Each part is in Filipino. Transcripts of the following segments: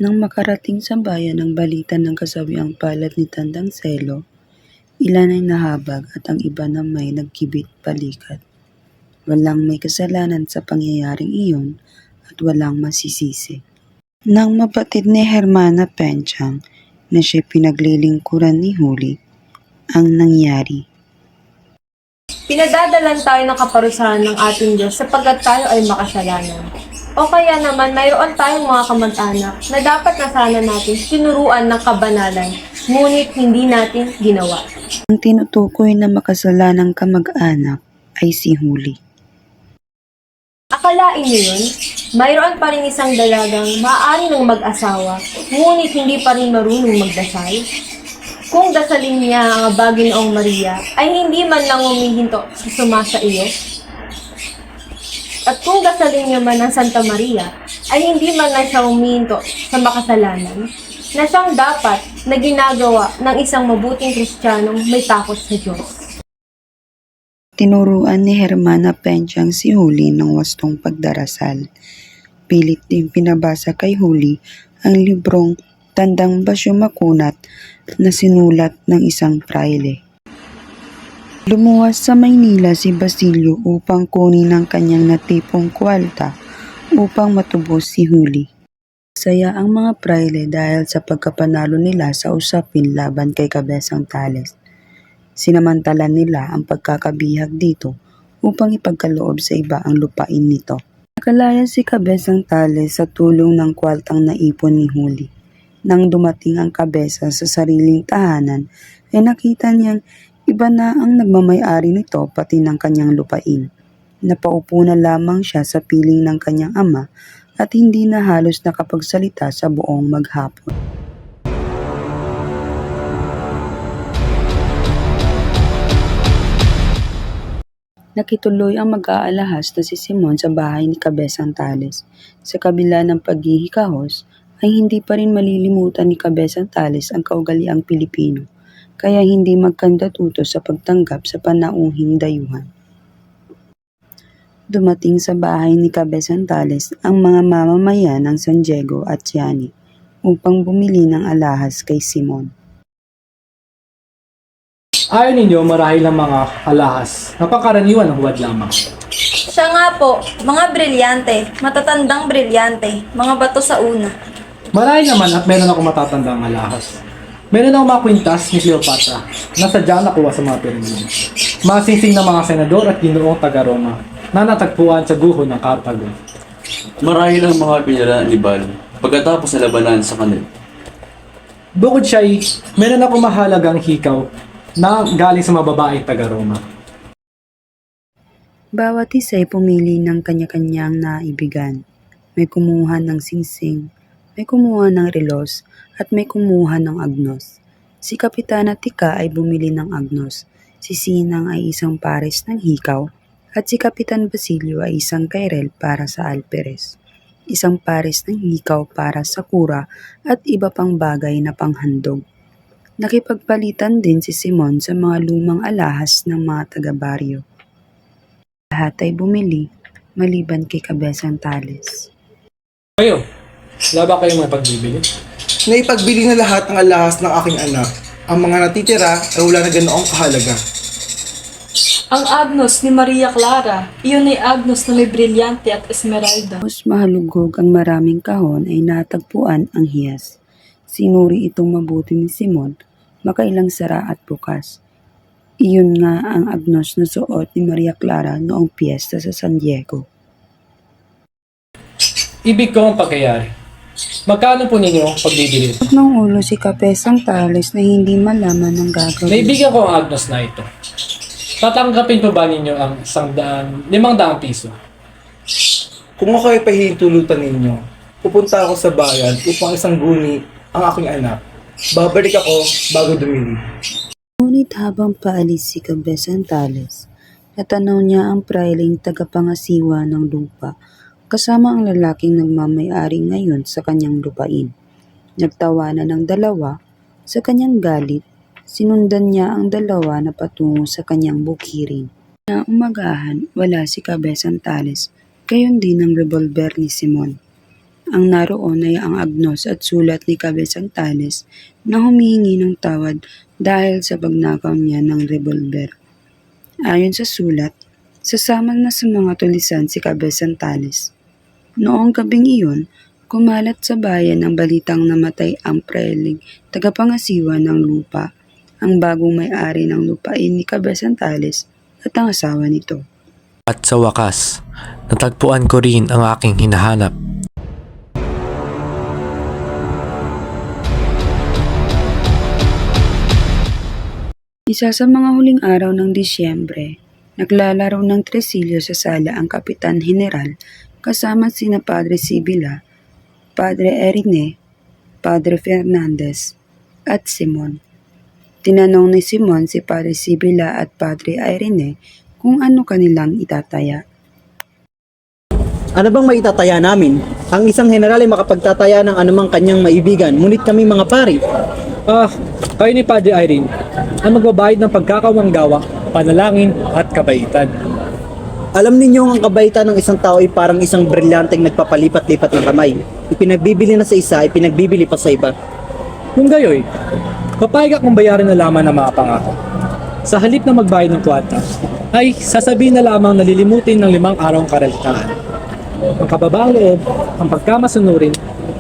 Nang makarating sa bayan ang balita ng kasawiang palad ni Tandang Selo, ilan ay nahabag at ang iba namay nagkibit balikat. Walang may kasalanan sa pangyayaring iyon at walang masisisi. Nang mapatid ni Hermana Penchang na siya pinaglilingkuran ni Huli, ang nangyari. Pinadadalan tayo ng kaparusahan ng ating Diyos sapagkat tayo ay makasalanan. O kaya naman mayroon tayong mga kamag-anak na dapat na sana natin tinuruan ng kabanalan, ngunit hindi natin ginawa. Ang tinutukoy na makasalanang kamag-anak ay si Huli. Akalain niyo yun? Mayroon pa rin isang dalagang maaari ng mag-asawa, ngunit hindi pa rin marunong magdasal. Kung dasalin niya ang Baginoong Maria, ay hindi man lang humihinto sa sumasa iyo. At kung dasalin niya man ang Santa Maria, ay hindi man lang siya humihinto sa makasalanan, na siyang dapat na ginagawa ng isang mabuting Kristiyanong may takot sa Diyos. Tinuruan ni Hermana Penchang si Huli ng wastong pagdarasal. Pilit din pinabasa kay Huli ang librong Tandang Basyo Makunat na sinulat ng isang praile. Lumuwas sa Maynila si Basilio upang kunin ang kanyang natipong kwalta upang matubos si Huli. Saya ang mga praile dahil sa pagkapanalo nila sa usapin laban kay Cabezang Tales. Sinamantalan nila ang pagkakabihag dito upang ipagkaloob sa iba ang lupain nito. Nakalaya si Cabezang Tales sa tulong ng kwaltang naipon ni Huli. Nang dumating ang kabesa sa sariling tahanan, ay nakita niyang iba na ang nagmamay-ari nito pati ng kanyang lupain. Napaupo na lamang siya sa piling ng kanyang ama at hindi na halos nakapagsalita sa buong maghapon. Nakituloy ang mag-aalahas na si Simon sa bahay ni Cabezang Tales. Sa kabila ng paghihikahos, ay hindi pa rin malilimutan ni Cabezang Tales ang kaugaliang Pilipino, kaya hindi magkandatuto sa pagtanggap sa panauhing dayuhan. Dumating sa bahay ni Cabezang Tales ang mga mamamayan ng San Diego at Tiani upang bumili ng alahas kay Simon. Ayon ninyo, marahil ang mga alahas, napakaraniwan ng huwad lamang. Siya nga po, mga brilyante, matatandang brilyante, mga bato sa una. Marahil naman at meron ako matatandang alahas. Meron akong mga kwintas ni Cleopatra na sadyang nakuha sa mga piramide. Masising ng mga senador at ginoong taga-Roma na natagpuan sa guho ng Cartago. Marahil ang mga piniraan ni Bal pagkatapos na labanan sa kanil. Bukod siya ay meron akong mahalagang hikaw na galing sa mga babaeng taga-Roma. Bawat isa ay pumili ng kanya-kanyang naibigan. May kumuha ng singsing, may kumuha ng relos, at may kumuha ng agnos. Si Kapitana Tika ay bumili ng agnos, si Sinang ay isang pares ng hikaw, at si Kapitan Basilio ay isang kairel para sa alperes, isang pares ng hikaw para sa kura at iba pang bagay na panghandog. Nakipagpalitan din si Simon sa mga lumang alahas ng mga taga-baryo. Lahat ay bumili, maliban kay Cabezang Tales. Kayo, wala ba kayong mga pagbibili? Naipagbili na lahat ng alahas ng aking anak. Ang mga natitira ay wala na ganoong kahalaga. Ang agnos ni Maria Clara, iyon ay agnos na may brilyante at esmeralda. Tapos mahalugog ang maraming kahon ay natagpuan ang hiyas. Sinuri itong mabuti ni Simon, makailang sara at bukas. Iyon nga ang agnos na suot ni Maria Clara noong piyesta sa San Diego. Ibig ko ang pagkayari. Magkano po ninyo ang pagbibili? Nang ulo si Cabezang Tales na hindi malaman ang gagawin. Naibigan ko ang agnos na ito. Tatanggapin po ba ninyo ang 500 piso? Kung ako ay pahihintulutan ninyo, pupunta ako sa bayan upang isang guni ang aking anak. Babalik ako bago dumili. Ngunit habang paalis si Cabezang Tales, natanaw niya ang prailing tagapangasiwa ng lupa kasama ang lalaking nagmamay-ari ngayon sa kanyang lupain. Nagtawanan ng dalawa sa kanyang galit. Sinundan niya ang dalawa na patungo sa kanyang bukirin. Na umagahan, wala si Cabezang Tales, gayon din ang revolver ni Simon. Ang naroon ay ang agnos at sulat ni Cabezang Tales na humihingi ng tawad dahil sa pagnakaw niya ng revolver. Ayon sa sulat, sasama na sa mga tulisan si Cabezang Tales. Noong gabing iyon, kumalat sa bayan ang balitang namatay ang preling tagapangasiwa ng lupa. Ang bagong may-ari ng lupa ay ni Cabezang Tales at ang asawa nito. At sa wakas, natagpuan ko rin ang aking hinahanap. Isa sa mga huling araw ng Disyembre, naglalaro ng tresilyo sa sala ang Kapitan General kasama sina Padre Sibila, Padre Erine, Padre Fernandez, at Simon. Tinanong ni Simon si Padre Sibila at Padre Irene kung ano kanilang itataya. Ano bang maitataya namin? Ang isang general ay makapagtataya ng anumang kanyang maibigan, ngunit kami mga pari. Kayo ni Padre Irene ang magbabayad ng pagkakawanggawa, panalangin at kabaitan. Alam ninyo ang kabaitan ng isang tao ay parang isang brilyanteng nagpapalipat-lipat ng kamay. Ipinagbibili na sa isa, ipinagbibili pa sa iba. Kung gayoy, papayag akong bayarin na lamang ng mga pangako. Sa halip na magbayad ng kwata, ay sasabihin na lamang nalilimutin ng 5 arawng karalitaan. Ang kababaang loob, ang pagkamasunurin,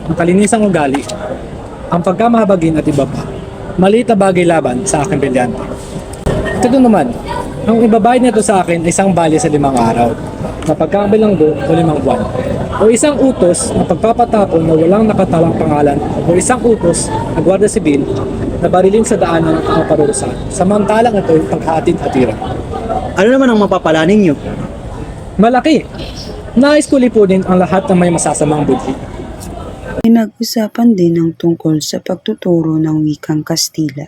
ang kalinisang ugali, ang pagkamahabagin at iba pa. Maliit na bagay laban sa aking brilyante. Ito naman, ang ibabayad nito sa akin ay isang balya sa 5 araw, na pagkabilanggo o 5 buwan, o isang utos na pagpapatapon na walang nakatawang pangalan, o isang utos na gwardiya sibil na barilin sa daanan ng kaparusahan, samantalang ito ay paghahatid-hatiran. Ano naman ang mapapala ninyo? Malaki! Nais ko lipunin ang lahat ng may masasamang budhi. Pinag-usapan din ang tungkol sa pagtuturo ng wikang Kastila.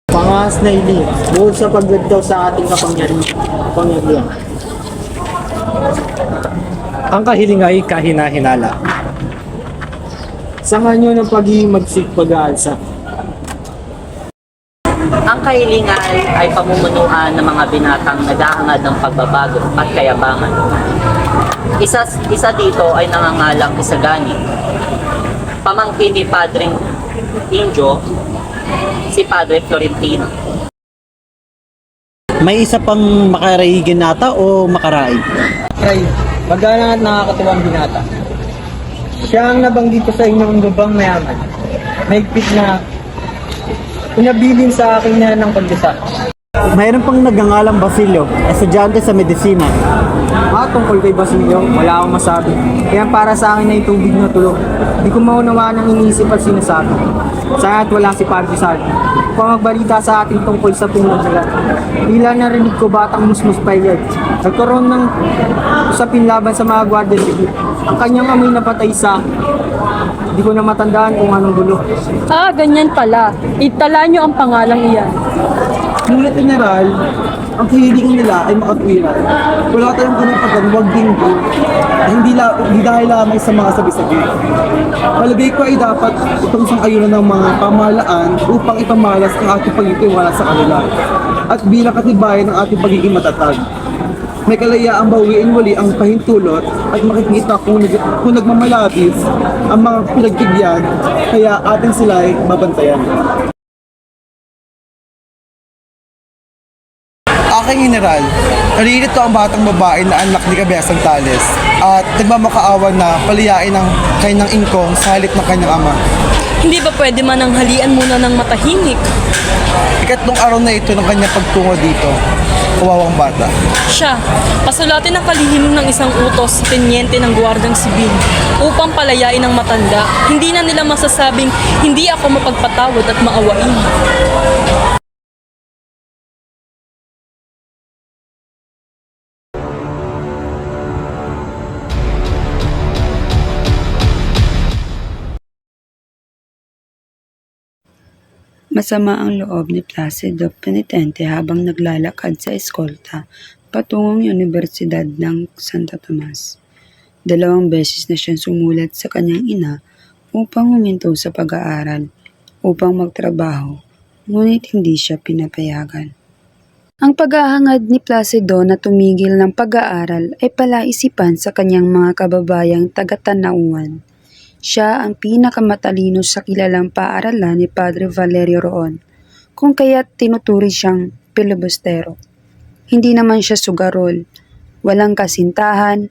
Pangahas na ili, bukod sa pagdagdaw sa ating kapangyarihan. Ang kahiling ay kahina-hinala. Sa nyo ng pag-imagsik pag-aalsa. Ang kahilingan ay pamumunuan ng mga binatang naghahangad ng pagbabago at kayabangan. Isa dito ay nangangalang Isagani. Pamangkin ni Padre Indio, si Padre Florentino. May isa pang makaraigin nata o makaraig? Ray, magana at nakakatuwang binata. Siya ang nabanggit ko sa inyong lubang mayaman. Mahigpit na pinabilin sa akin na ng pagdasa. Mayroon pang nagngangalang Basilio, estudyante sa medisina. Tungkol kay Basilio, wala akong masabi. Kaya para sa akin ay tubig na tulog. Di ko maunawaan ang iniisip at sinasabi. Saya't wala si Padre Sardi. Kung magbalita sa atin tungkol sa tungkol nila. Tila narinig ko batang musmus payag. Nagkaroon ng usapin laban sa mga gwardiya sibil. Ang kanyang amoy napatay sa... Di ko na matandaan kung anong gulo. Ganyan pala. Itala nyo ang pangalang iyan. Ngunit general, ang kahilingan nila ay makatwiran. Wala tayong kanapagan, wag dinggo. Hindi dahil lamang sa mga sabi-sabi. Palagay ko ay dapat itong sang-ayunan ng mga pamahalaan upang ipamalas ang ating pagtitiwala sa kanila at bilang katibayan ng ating pagiging matatag. May kalayaang bawiin wali ang pahintulot at makikita kung nagmamalabis ang mga pinagbigyan, kaya atin sila ay babantayan. Aking general, naririto ang batang babae na anak ni Cabezang Tales at nagmamakaawa na paliyain ang kanyang ingkong sa halip ng kanyang ama. Hindi ba pwede mananghalian muna ng matahimik? Ikatlong araw na ito ng kanyang pagtungo dito. Kawawang bata. Siya, pasulatin ang kalihim ng isang utos sa tenyente ng Guardiang Sibil upang palayain ang matanda. Hindi na nila masasabing hindi ako mapagpatawad at maawain. Masama ang loob ni Placido Penitente habang naglalakad sa eskolta patungong Universidad ng Santo Tomas. 2 beses na siyang sumulat sa kanyang ina upang huminto sa pag-aaral, upang magtrabaho, ngunit hindi siya pinapayagan. Ang paghahangad ni Placido na tumigil ng pag-aaral ay palaisipan sa kanyang mga kababayang taga-Tanauan. Siya ang pinakamatalino sa kilalang paaralan ni Padre Valerio Roon, kung kaya't tinuturi siyang pilibustero. Hindi naman siya sugarol, walang kasintahan,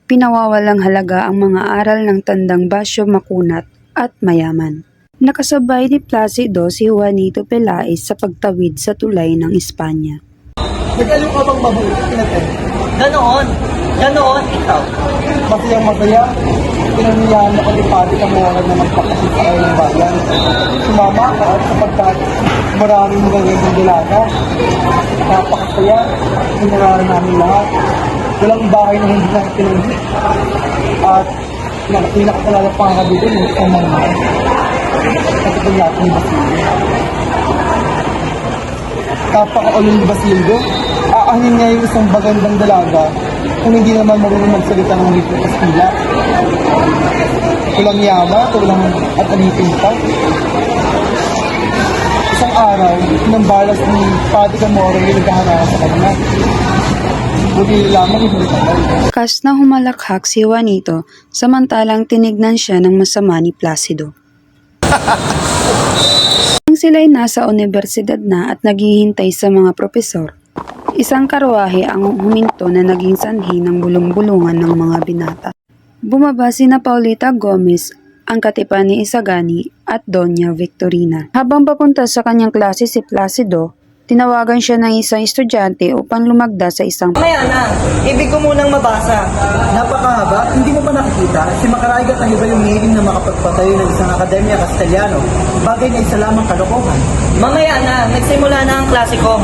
pinawawalang halaga ang mga aral ng tandang Basyo Makunat at mayaman. Nakasabay ni Placido si Juanito Pelaez sa pagtawid sa tulay ng Espanya. Nag-alok ka bang mabuti kinatay? Ganoon ikaw. Masayang masaya. Pinangyayaan ako ni Pati Camoran na magpakasit sa kayo ng bayan. Sumama ka at sapagkat maraming magagandang dalaga. Napakasaya. Pinangaran namin lahat. Walang bahay na hindi natin pinanggit. At pinakatalala pang kabitin ng isang mga at ito lahat ni Basilio. Kapaka-ulong ni Basilio, aanin niya yung isang bagandang dalaga kung hindi naman marunong magsalita ng wikang Kastila. Walang yama, walang at alipin pa. Isang araw, pinambalas ni Padre Camora yung naghahanap sa kanya. Buti lamang hindi tagal. Kas na humalakhak si Juanito, samantalang tinignan siya ng masama ni Placido. Nang sila'y nasa universidad na at naghihintay sa mga propesor, isang karwahe ang huminto na naging sanhi ng bulong-bulungan ng mga binata. Bumaba sina Paulita Gomez, ang katipan ni Isagani at Doña Victorina. Habang papunta sa kanyang klase si Placido, tinawagan siya ng isang estudyante upang lumagda sa isang Mamaya na, ibig ko munang mabasa. Napakahaba, hindi mo pa nakikita, si Macaraigat ang iba yung hiling na makapagpatayo ng isang akademya Castellano. Bagay na isa lamang kalokohan. Mamaya na, nagsimula na ang klase ko.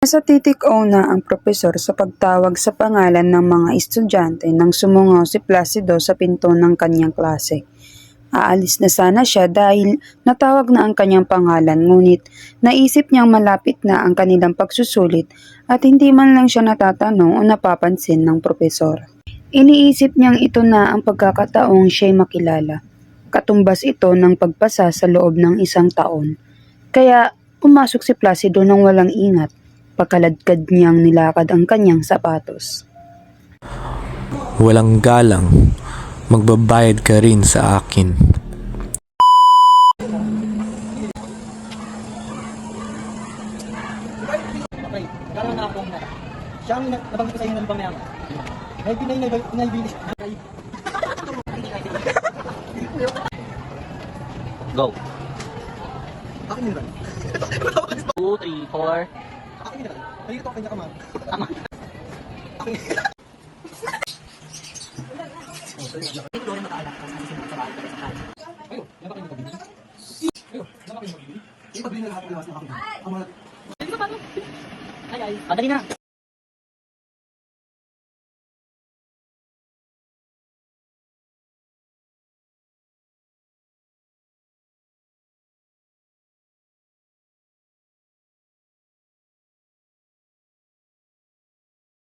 Nasa titik O na ang propesor sa pagtawag sa pangalan ng mga estudyante nang sumungaw si Placido sa pinto ng kanyang klase. Aalis na sana siya dahil natawag na ang kanyang pangalan, ngunit naisip niyang malapit na ang kanilang pagsusulit at hindi man lang siya natatanong o napapansin ng propesor. Iniisip niyang ito na ang pagkakataong siya'y makilala. Katumbas ito ng pagpasa sa loob ng isang taon. Kaya pumasok si Placido nang walang ingat. Pagkaladkad niyang nilakad ang kanyang sapatos. Walang galang, magbabayad ka rin sa akin. Gano'n na akong siya ang nabanggit ko sa inyo ng pamaya. Dahil pinaybilis. Go. Akin yun ba? 2, 3, 4. Akin yun ba? Nalilito ako kanya ka, ma'am. Tama. Akin yun. Madali na.